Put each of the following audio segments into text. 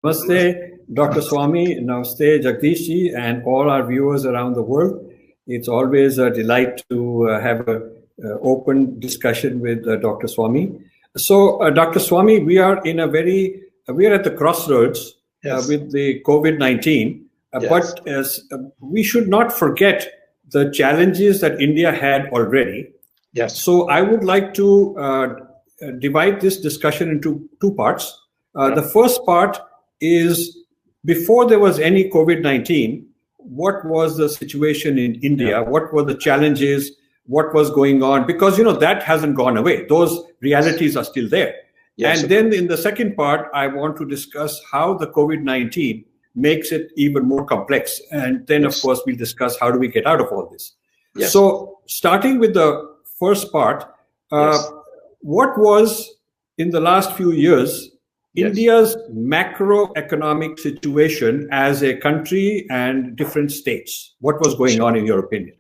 Namaste, Dr. Swamy, Namaste, Jagdishji, and all our viewers around the world. It's always a delight to have an open discussion with Dr. Swamy. So, Dr. Swamy, we are at the crossroads with the COVID-19, but we should not forget the challenges that India had already. Yes. So, I would like to divide this discussion into two parts. The first part is, before there was any COVID-19, what was the situation in India? What were the challenges? What was going on? Because, that hasn't gone away. Those realities are still there. Yes, and then in the second part, I want to discuss how the COVID-19 makes it even more complex. And then, of course, we'll discuss how do we get out of all this. Yes. So starting with the first part, what was, in the last few years, India's macroeconomic situation as a country and different states? What was going on, in your opinion?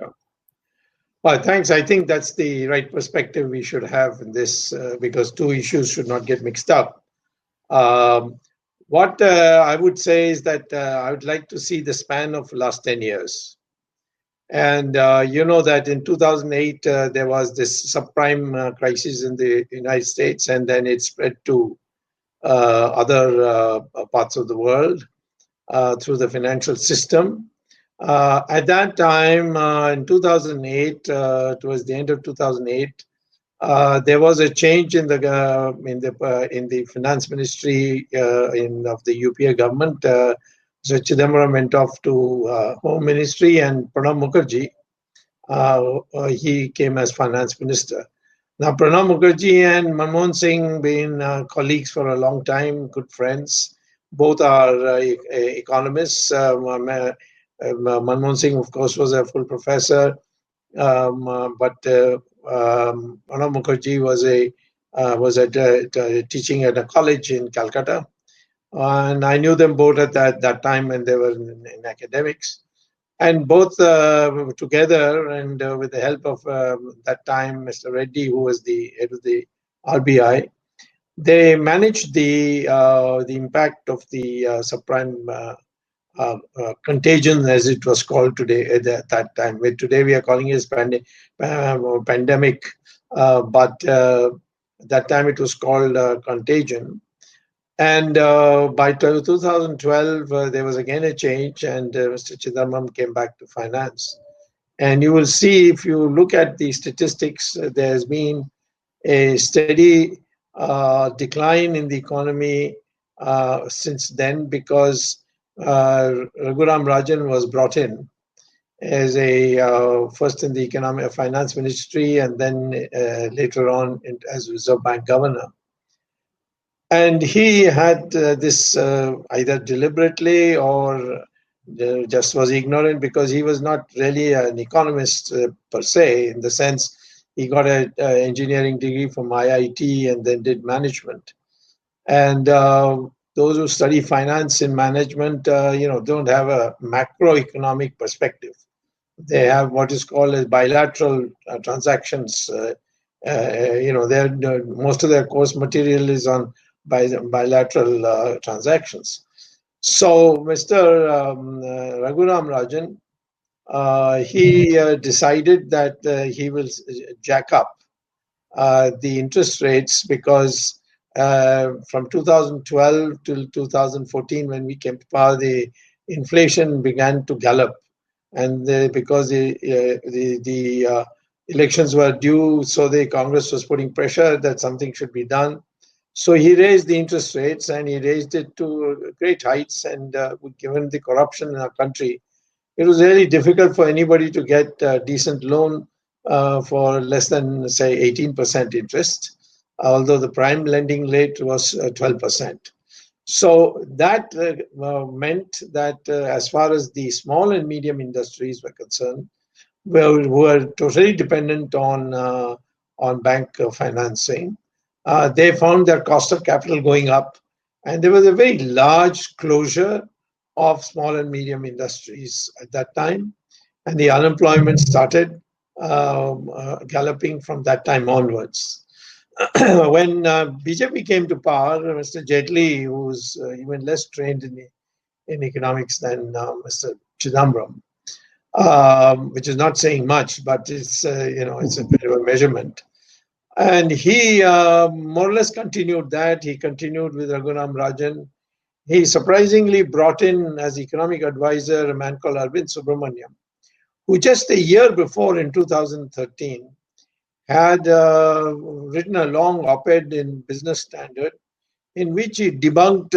Well, thanks. I think that's the right perspective we should have in this, because two issues should not get mixed up. What I would say is that I would like to see the span of the last 10 years. And you know that in 2008, there was this subprime crisis in the United States, and then it spread to other parts of the world through the financial system. At that time, in 2008, towards the end of 2008, there was a change in the finance ministry of the UPA government. So Chidambaram went off to Home Ministry, and Pranab Mukherjee, he came as finance minister. Now, Pranab Mukherjee and Manmohan Singh been colleagues for a long time, good friends. Both are economists. Manmohan Singh, of course, was a full professor, but Pranab Mukherjee was teaching at a college in Calcutta, and I knew them both at that time when they were in academics. And both together, and with the help of that time Mr. Reddy, who was the head of the RBI, they managed the impact of the subprime contagion, as it was called today at that time. Today we are calling it pandemic, but that time it was called contagion. And by 2012, there was again a change, and Mr. Chidambaram came back to finance. And you will see, if you look at the statistics, there's been a steady decline in the economy since then, because Raghuram Rajan was brought in as first in the finance ministry, and then later on as Reserve Bank governor. And he had this either deliberately or just was ignorant, because he was not really an economist per se, in the sense he got an engineering degree from IIT and then did management. And those who study finance and management, don't have a macroeconomic perspective. They have what is called as bilateral transactions. Most of their course material is on bilateral transactions. So Mr. Raghuram Rajan, he decided that he will jack up the interest rates, because from 2012 till 2014, when we came to power, the inflation began to gallop, and because the elections were due, so the Congress was putting pressure that something should be done. So he raised the interest rates, and he raised it to great heights. And given the corruption in our country, it was really difficult for anybody to get a decent loan for less than, say, 18% interest, although the prime lending rate was 12%. So that meant that as far as the small and medium industries were concerned, were totally dependent on bank financing. They found their cost of capital going up, and there was a very large closure of small and medium industries at that time, and the unemployment started galloping from that time onwards. when BJP came to power, Mr. Jaitley, who's even less trained in economics than Mr. Chidambaram, which is not saying much, but it's it's a bit of a measurement. And he more or less continued that. He continued with Raghuram Rajan. He surprisingly brought in as economic advisor a man called Arvind Subramaniam, who just a year before, in 2013, had written a long op-ed in Business Standard in which he debunked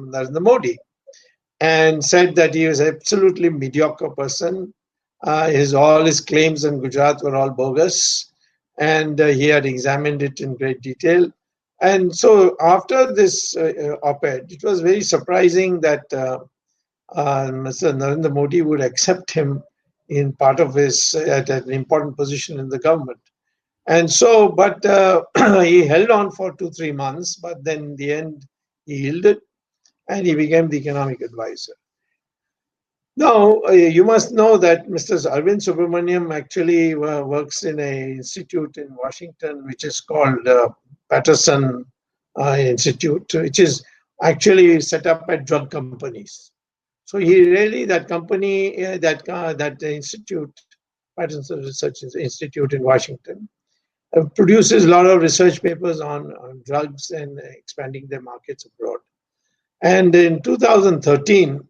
Narendra Modi and said that he was absolutely mediocre person. All his claims in Gujarat were all bogus, and he had examined it in great detail. And so after this op-ed, it was very surprising that Mr. Narendra Modi would accept him in part of his at an important position in the government. And so, but he held on for 2-3 months, but then in the end he yielded and he became the economic advisor. Now, you must know that Mr. Arvind Subramaniam actually works in an institute in Washington, which is called Patterson Institute, which is actually set up by drug companies. So he really, that company, that institute, Patterson Research Institute in Washington, produces a lot of research papers on drugs and expanding their markets abroad. And in 2013,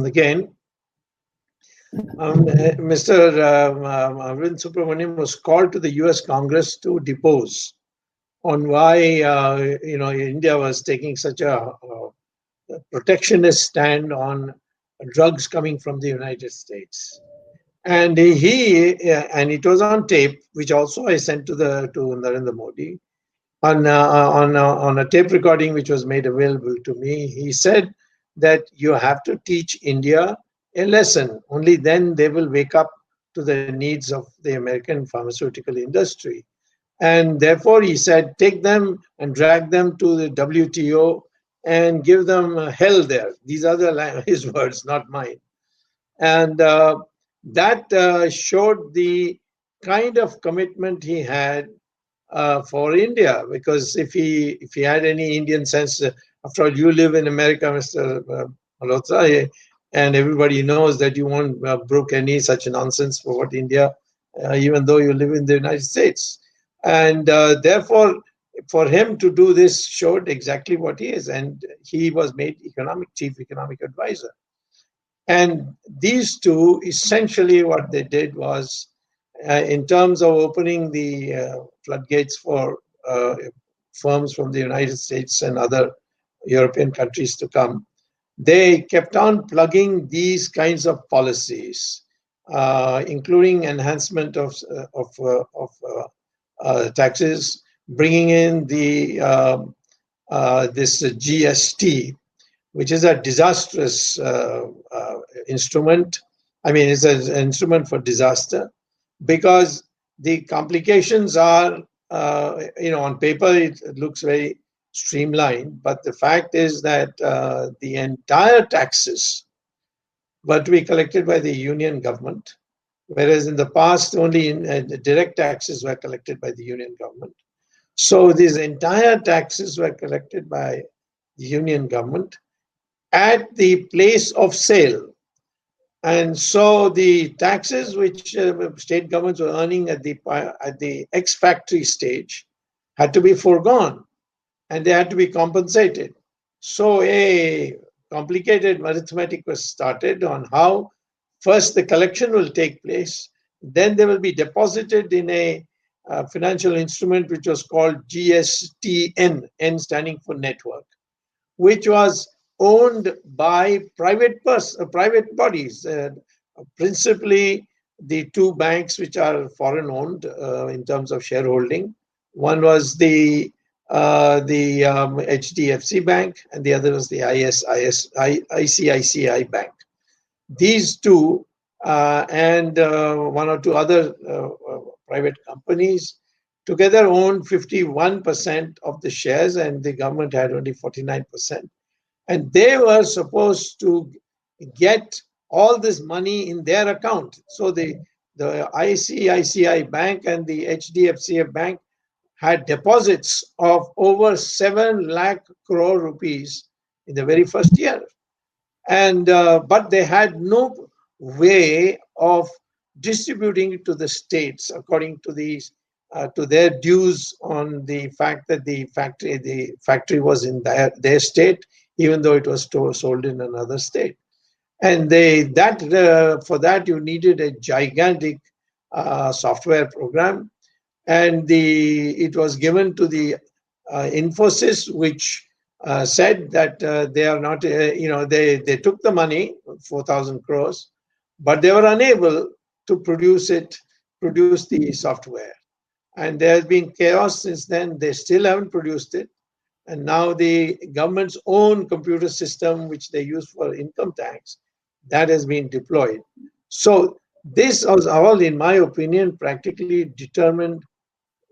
again, Mr. Arvind Subramaniam was called to the U.S. Congress to depose on why India was taking such a protectionist stand on drugs coming from the United States. And and it was on tape, which also I sent to Narendra Modi on a tape recording which was made available to me. He said that you have to teach India a lesson. Only then they will wake up to the needs of the American pharmaceutical industry. And therefore, he said, take them and drag them to the WTO and give them hell there. These are his words, not mine. And that showed the kind of commitment he had for India, because if he had any Indian sense, after all, you live in America, Mr. Malhotra, and everybody knows that you won't brook any such nonsense for what India, even though you live in the United States. And therefore, for him to do this showed exactly what he is. And he was made chief economic advisor. And these two, essentially what they did was, in terms of opening the floodgates for firms from the United States and other European countries to come, they kept on plugging these kinds of policies, including enhancement of taxes, bringing in the this GST, which is a disastrous instrument. I mean, it's an instrument for disaster, because the complications are, on paper it looks very streamlined, but the fact is that the entire taxes were to be collected by the union government, whereas in the past only the direct taxes were collected by the union government. So these entire taxes were collected by the union government at the place of sale. And so the taxes which state governments were earning at the ex-factory stage had to be foregone, and they had to be compensated. So a complicated arithmetic was started on how first the collection will take place, then they will be deposited in a financial instrument which was called GSTN, N standing for network, which was owned by private bodies, principally the two banks which are foreign owned in terms of shareholding. One was the HDFC Bank, and the other was the ICICI Bank. These two and one or two other private companies together owned 51% of the shares, and the government had only 49%. And they were supposed to get all this money in their account. So the ICICI Bank and the HDFC Bank had deposits of over 7 lakh crore rupees in the very first year. And but they had no way of distributing it to the states according to these to their dues on the fact that the factory was in their state, even though it was sold in another state. And for that you needed a gigantic software program, and it was given to the Infosys, which said that they are not, they took the money, 4,000 crores, but they were unable to produce the software. And there has been chaos since then. They still haven't produced it. And now the government's own computer system, which they use for income tax, that has been deployed. So this was all, in my opinion, practically determined.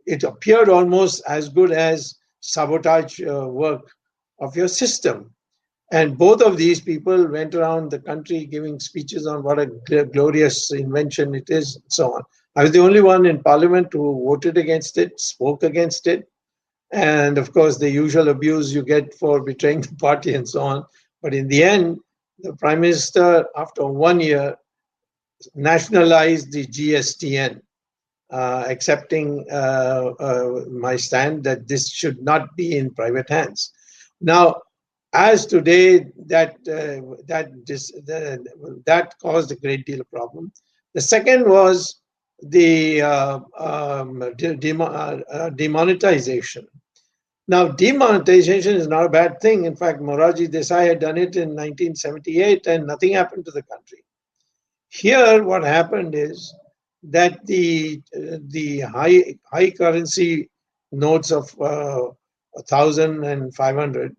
It appeared almost as good as sabotage work of your system. And both of these people went around the country giving speeches on what a glorious invention it is, and so on. I was the only one in Parliament who voted against it, spoke against it. And of course, the usual abuse you get for betraying the party and so on. But in the end, the Prime Minister, after 1 year, nationalized the GSTN, accepting my stand that this should not be in private hands. Now, as today, that caused a great deal of problem. The second was the demonetization. Now, demonetization is not a bad thing. In fact, Morarji Desai had done it in 1978 and nothing happened to the country. Here, what happened is that the high currency notes of 1,000 and 500,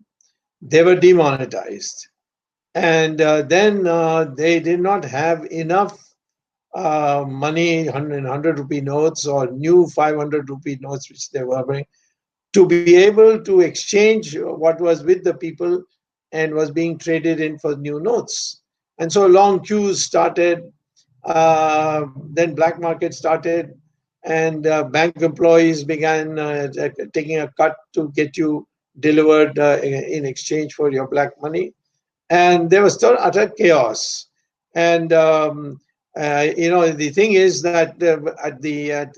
they were demonetized. And then they did not have enough money, 100 rupee notes or new 500 rupee notes, which they were bringing, to be able to exchange what was with the people and was being traded in for new notes. And so long queues started, then black market started, and bank employees began taking a cut to get you delivered in exchange for your black money. And there was still utter chaos. And the thing is that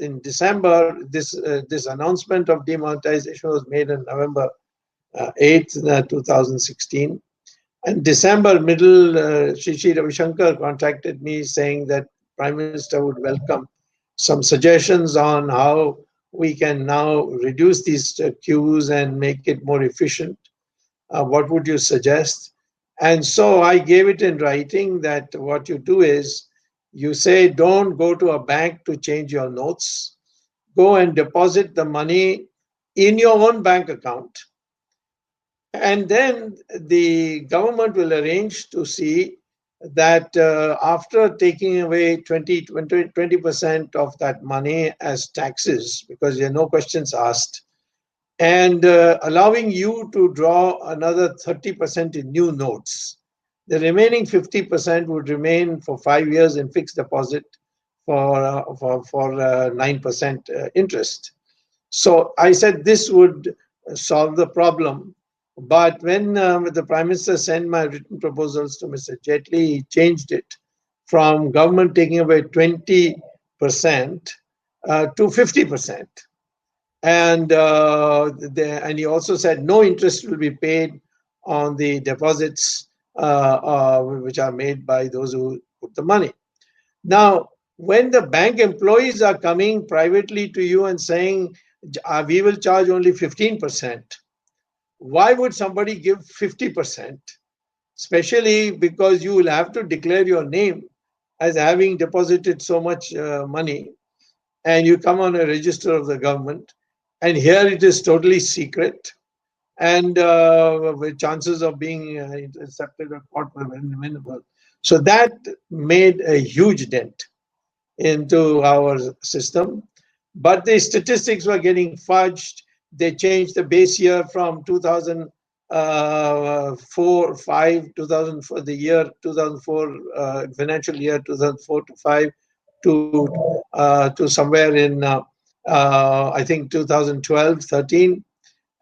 in December, this announcement of demonetization was made on November 8th, 2016. And December middle, Shri Ravi Shankar contacted me saying that Prime Minister would welcome some suggestions on how we can now reduce these queues and make it more efficient. What would you suggest? And so I gave it in writing that what you do is, you say, don't go to a bank to change your notes. Go and deposit the money in your own bank account. And then the government will arrange to see that after taking away 20% of that money as taxes, because there are no questions asked, and allowing you to draw another 30% in new notes, the remaining 50% would remain for 5 years in fixed deposit for 9% interest. So I said this would solve the problem. But when the Prime Minister sent my written proposals to Mr. Jaitley, he changed it from government taking away 20% to 50%. And he also said no interest will be paid on the deposits which are made by those who put the money. Now, when the bank employees are coming privately to you and saying, we will charge only 15%, why would somebody give 50%? Especially because you will have to declare your name as having deposited so much money, and you come on a register of the government, and here it is totally secret, and with chances of being intercepted or caught were very minimal. So that made a huge dent into our system. But the statistics were getting fudged. They changed the base year from 2004-5, 2000 for the year 2004, financial year 2004 to 5 to somewhere in I think 2012, 13.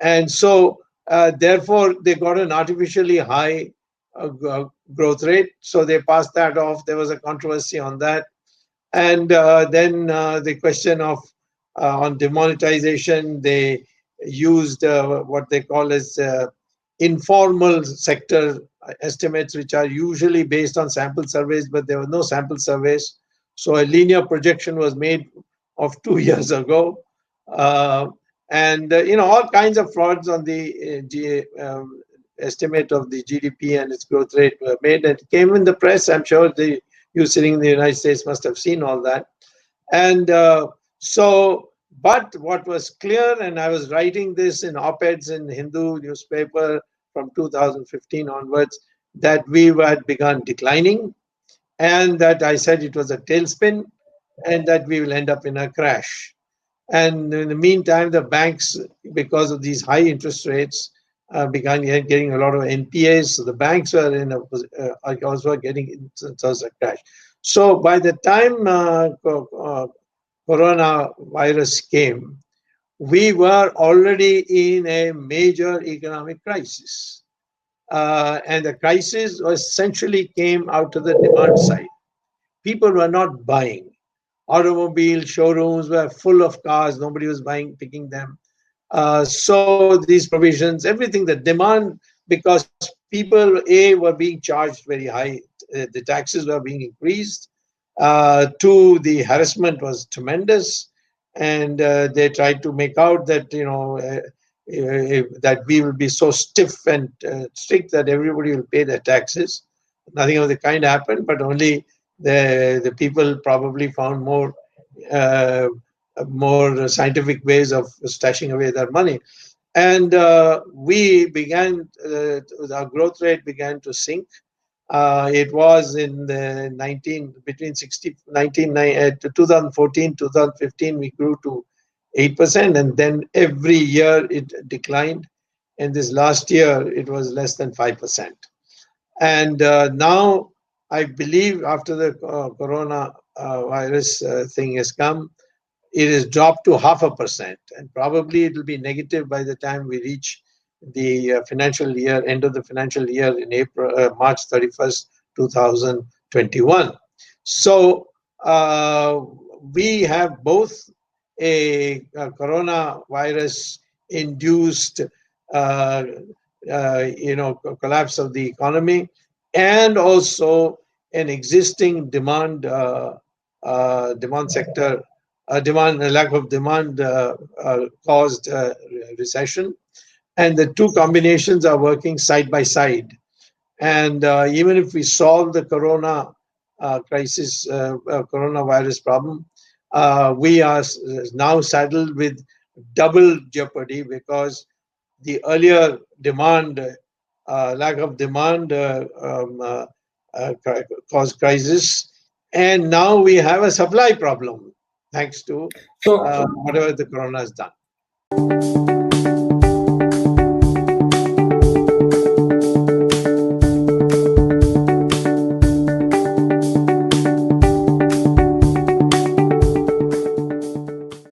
And so, therefore, they got an artificially high growth rate. So they passed that off. There was a controversy on that. And then the question of on demonetization, they used what they call as informal sector estimates, which are usually based on sample surveys, but there were no sample surveys. So a linear projection was made of 2 years ago. And all kinds of frauds on the estimate of the GDP and its growth rate were made, and it came in the press. I'm sure you sitting in the United States must have seen all that. And but what was clear, and I was writing this in op-eds in Hindu newspaper from 2015 onwards, that we had begun declining, and that I said it was a tailspin, and that we will end up in a crash. And in the meantime, the banks, because of these high interest rates, began getting a lot of NPAs. So the banks were in also getting into a crash. So by the time coronavirus came, we were already in a major economic crisis. And the crisis essentially came out of the demand side. People were not buying. Automobile showrooms were full of cars. Nobody was picking them. So these provisions, everything, the demand, because people, were being charged very high. The taxes were being increased. Two, the harassment was tremendous. And they tried to make out that, that we will be so stiff and strict that everybody will pay their taxes. Nothing of the kind happened, but only the people probably found more scientific ways of stashing away their money. And we began, our growth rate began to sink. It was in the 2014, 2015, we grew to 8%, and then every year it declined. And this last year, it was less than 5%. And now, I believe after the coronavirus thing has come, it has dropped to 0.5%, and probably it will be negative by the time we reach the financial year, end of the financial year in March 31st, 2021. So we have both a coronavirus-induced, collapse of the economy, and also an existing demand sector, lack of demand caused recession. And the two combinations are working side by side. And even if we solve the coronavirus problem, we are now saddled with double jeopardy, because the earlier demand, lack of demand caused crisis, and now we have a supply problem thanks to whatever the corona has done.